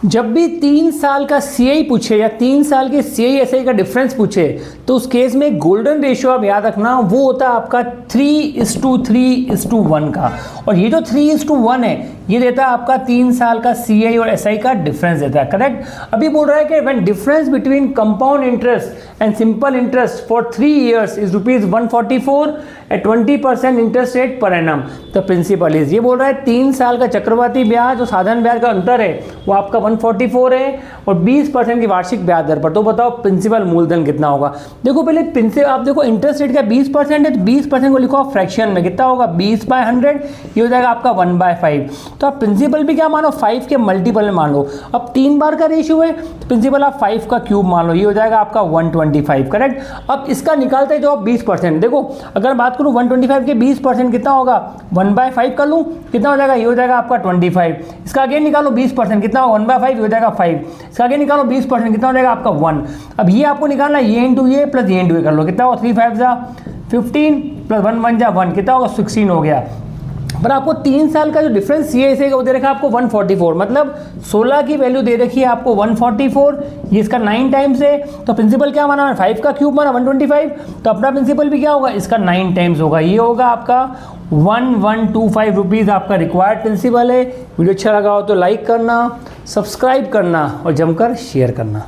जब भी 3 साल का सीआई पूछे या 3 साल के सीआई एसआई का डिफरेंस पूछे तो उस केस में गोल्डन रेशियो आप याद रखना, वो होता है आपका 3:3:1 का। और ये जो 3:1 है ये देता है आपका 3 साल का सीआई और एसआई का डिफरेंस देता है, करेक्ट। अभी बोल रहा है कि when difference between compound interest and simple interest for 3 years is ₹144 at 20% interest rate per annum the principal is. ये बोल रहा है 3 साल का चक्रवृद्धि ब्याज और साधारण ब्याज का अंतर है वो आपका 144 है और 20% की वार्षिक ब्याज दर पर। तो बताओ प्रिंसिपल मूलधन कितना होगा। देखो पहले प्रिंसिपल आप देखो इंटरेस्ट रेट का 20% है तो 20% को लिखो आप फ्रैक्शन में, कितना होगा 20/100, ये हो जाएगा आपका 1/5। तो आप प्रिंसिपल भी क्या मानो 5 के मल्टीपल में मान लो। अब 3 बार का रेशियो है तो प्रिंसिपल आप 5 का क्यूब मान लो, ये हो जाएगा आपका 125, करेक्ट। अब इसका निकालते हैं जो आप 20%, देखो अगर बात करूँ 125 के 20% कितना होगा 1/5 कर लूँ, कितना हो जाएगा ये हो जाएगा आपका 25। इसका अगेन निकालो 20% कितना होगा 1/5 हो जाएगा 5। इसका आगे निकालो 20% कितना हो जाएगा आपका 1। अब ये आपको निकालना है ये इंटू ये प्लस ये इंटू ये कर लो, कितना होगा 3 5 जा 15 प्लस 1 1 जा 1, कितना होगा 16 हो गया। पर आपको 3 साल का जो डिफरेंस ये ऐसे वो दे रखा है आपको 144, मतलब 16 की वैल्यू दे रखी है आपको 144, ये इसका 9 टाइम्स है। तो प्रिंसिपल क्या माना है 5 का क्यूब माना 125, तो अपना प्रिंसिपल भी क्या होगा इसका 9 टाइम्स होगा, ये होगा आपका 1125 रुपीज़ आपका रिक्वायर्ड प्रिंसिपल है। वीडियो अच्छा लगा हो तो लाइक करना, सब्सक्राइब करना और जमकर शेयर करना।